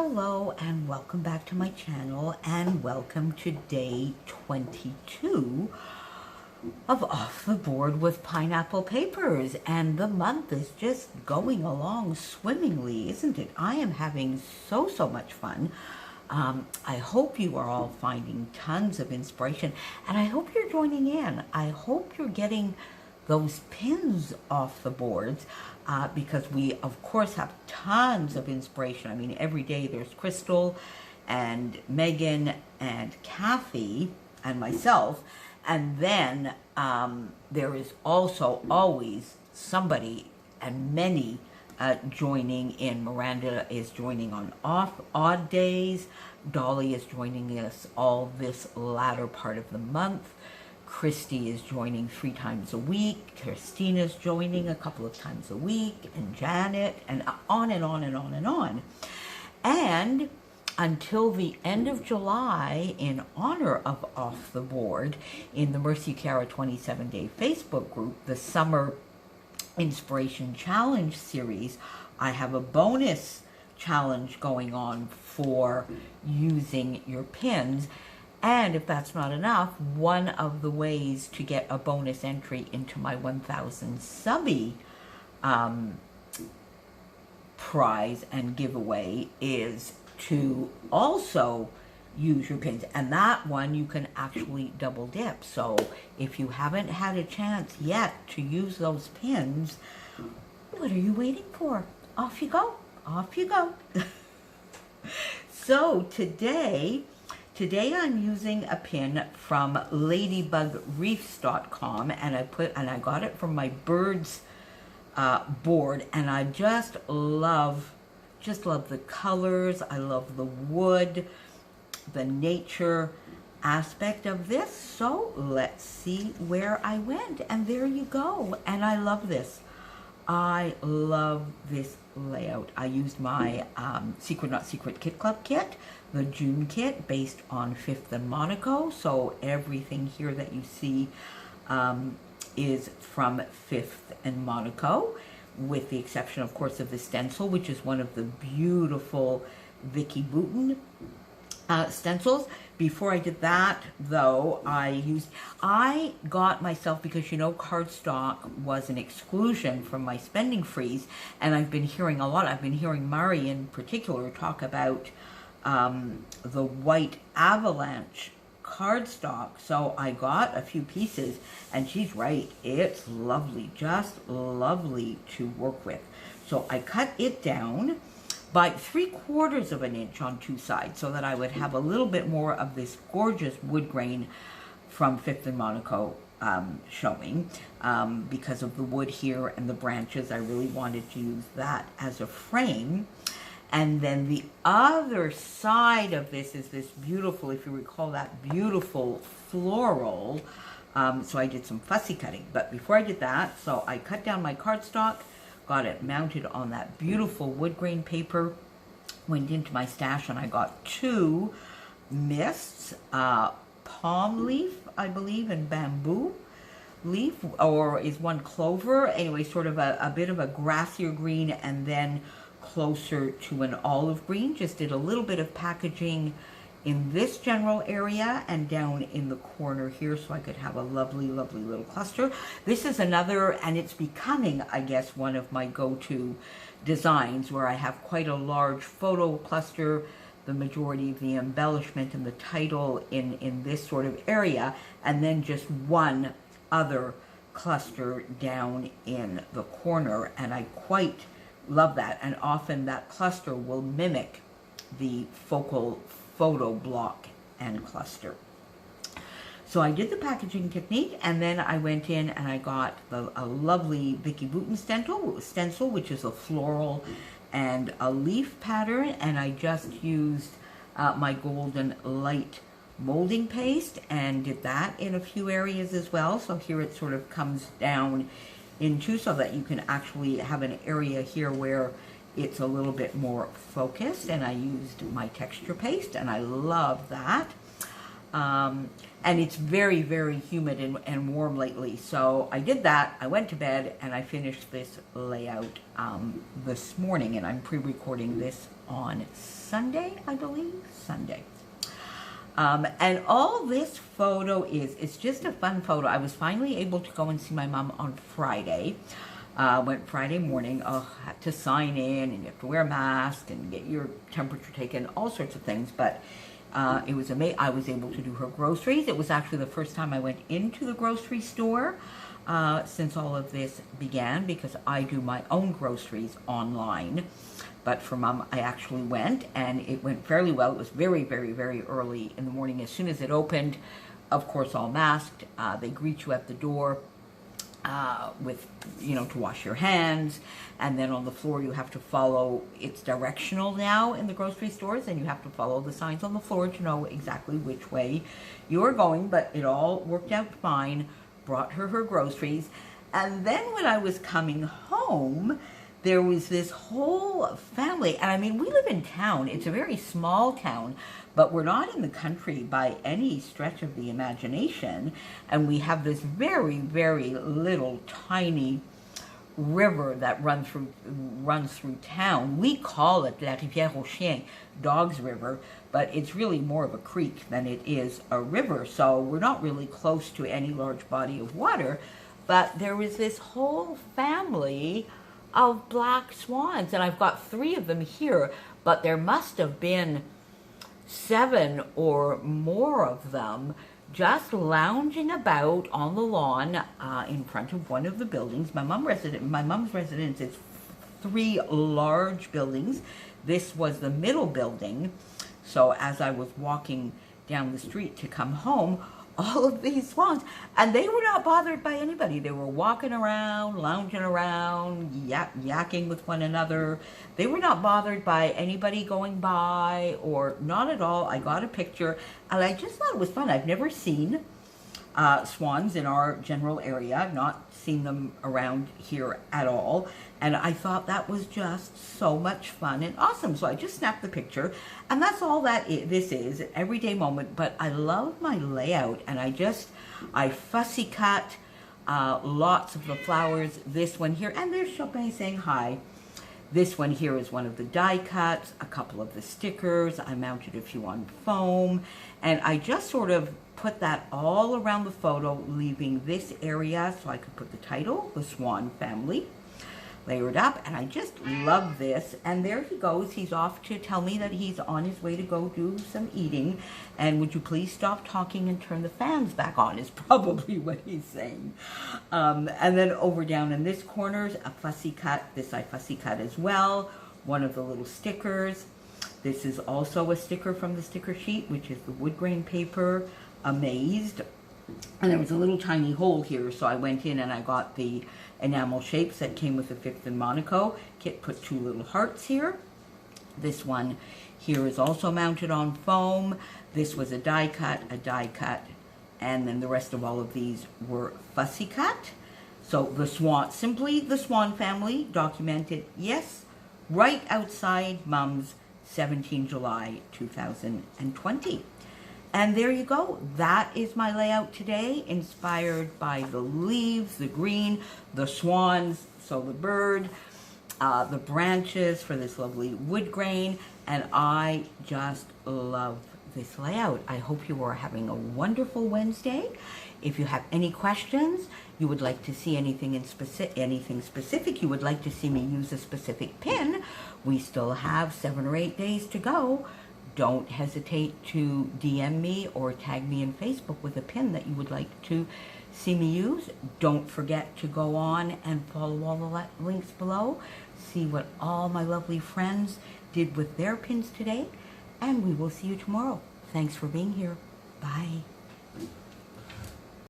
Hello and welcome back to my channel, and welcome to day 22 of Off the Board with Pineapple Papers. And the month is just going along swimmingly, isn't it? I am having so much fun. I hope you are all finding tons of inspiration, and I hope you're joining in. I hope you're getting those pins off the boards, because we of course have tons of inspiration. I mean, every day there's Crystal and Megan and Kathy and myself, and then there is also always somebody and many joining in. Miranda is joining on odd days. Dolly is joining us all this latter part of the month. Christy is joining 3 times a week. Christina's joining a couple of times a week, and Janet, and on and on and on and on. And until the end of July, in honor of Off the Board, in the Mercy Cara 27-day Facebook group, the Summer Inspiration Challenge series, I have a bonus challenge going on for using your pins. And if that's not enough, one of the ways to get a bonus entry into my 1000 subby prize and giveaway is to also use your pins. And that one you can actually double dip. So if you haven't had a chance yet to use those pins, what are you waiting for? Off you go. Off you go. So today I'm using a pin from ladybugreefs.com, and I got it from my birds board, and I just love the colors. I love the wood, the nature aspect of this. So let's see where I went, and there you go. And I love this. I love this layout. I used my Secret Not Secret Kit Club kit, the June kit, based on 5th and Monaco. So everything here that you see is from 5th and Monaco, with the exception, of course, of the stencil, which is one of the beautiful Vicky Bouton stencils. Before I did that, though, I got myself, because you know cardstock was an exclusion from my spending freeze, and I've been hearing a lot. I've been hearing Mari in particular talk about the white avalanche cardstock. So I got a few pieces, and she's right, it's lovely, just lovely to work with. So I cut it down by 3/4 of an inch on 2 sides, so that I would have a little bit more of this gorgeous wood grain from 5th and Monaco showing. Because of the wood here and the branches, I really wanted to use that as a frame. And then the other side of this is this beautiful, if you recall, that beautiful floral. So I did some fussy cutting. But before I did that, so I cut down my cardstock, got it mounted on that beautiful wood grain paper, went into my stash, and I got 2 mists, palm leaf, I believe, and bamboo leaf, or is one clover? Anyway, sort of a bit of a grassier green, and then closer to an olive green. Just did a little bit of packaging in this general area and down in the corner here, so I could have a lovely little cluster. This is another, and it's becoming, I guess, one of my go-to designs, where I have quite a large photo cluster, the majority of the embellishment and the title in this sort of area, and then just one other cluster down in the corner. And I quite love that, and often that cluster will mimic the focal photo block and cluster. So I did the packaging technique, and then I went in and I got a lovely Vicky Bouton stencil, which is a floral and a leaf pattern, and I just used my golden light molding paste and did that in a few areas as well. So here it sort of comes down into, so that you can actually have an area here where it's a little bit more focused, and I used my texture paste, and I love that. And it's very humid and warm lately, so I did that. I went to bed, and I finished this layout this morning, and I'm pre-recording this on Sunday, I believe, Sunday. And all this photo it's just a fun photo. I was finally able to go and see my mom on Friday. Went Friday morning, had to sign in, and you have to wear a mask and get your temperature taken, all sorts of things, but it was amazing. I was able to do her groceries. It was actually the first time I went into the grocery store since all of this began, because I do my own groceries online. But for Mom, I actually went, and it went fairly well. It was very, very, very early in the morning. As soon as it opened, of course, all masked. They greet you at the door with, to wash your hands. And then on the floor, you have to follow, it's directional now in the grocery stores, and you have to follow the signs on the floor to know exactly which way you're going. But it all worked out fine. Brought her groceries. And then when I was coming home, there was this whole family, and I mean, we live in town. It's a very small town, but we're not in the country by any stretch of the imagination. And we have this very, very little tiny river that runs through town. We call it La Rivière aux Chiens, Dog's River, but it's really more of a creek than it is a river. So we're not really close to any large body of water, but there was this whole family of black swans, and I've got 3 of them here, but there must have been 7 or more of them just lounging about on the lawn in front of one of the buildings. My mom's residence is 3 large buildings. This was the middle building, so as I was walking down the street to come home, all of these swans, and they were not bothered by anybody. They were walking around, lounging around, yakking with one another. They were not bothered by anybody going by, or not at all. I got a picture, and I just thought it was fun. I've never seen swans in our general area. I've not seen them around here at all, and I thought that was just so much fun and awesome. So I just snapped the picture, and that's all this is, an everyday moment. But I love my layout, and I fussy cut lots of the flowers. This one here, and there's Chopin saying hi. This one here is one of the die cuts, a couple of the stickers. I mounted a few on foam, and I just sort of put that all around the photo, leaving this area so I could put the title, The Swan Family, layered up. And I just love this. And there he goes. He's off to tell me that he's on his way to go do some eating. And would you please stop talking and turn the fans back on, is probably what he's saying. And then over down in this corner, a fussy cut. This I fussy cut as well. One of the little stickers. This is also a sticker from the sticker sheet, which is the wood grain paper. Amazed. And there was a little tiny hole here, so I went in and I got the enamel shapes that came with the 5th in Monaco kit. Put 2 little hearts here. This one here is also mounted on foam. This was a die cut, and then the rest of all of these were fussy cut. So the Swan, simply the Swan family, documented, yes, right outside Mom's 17 July 2020. And there you go. That is my layout today, inspired by the leaves, the green, the swans, so the bird, the branches for this lovely wood grain, and I just love this layout. I hope you are having a wonderful Wednesday. If you have any questions, you would like to see anything specific, you would like to see me use a specific pin, we still have 7 or 8 days to go. Don't hesitate to DM me or tag me in Facebook with a pin that you would like to see me use. Don't forget to go on and follow all the links below. See what all my lovely friends did with their pins today. And we will see you tomorrow. Thanks for being here. Bye.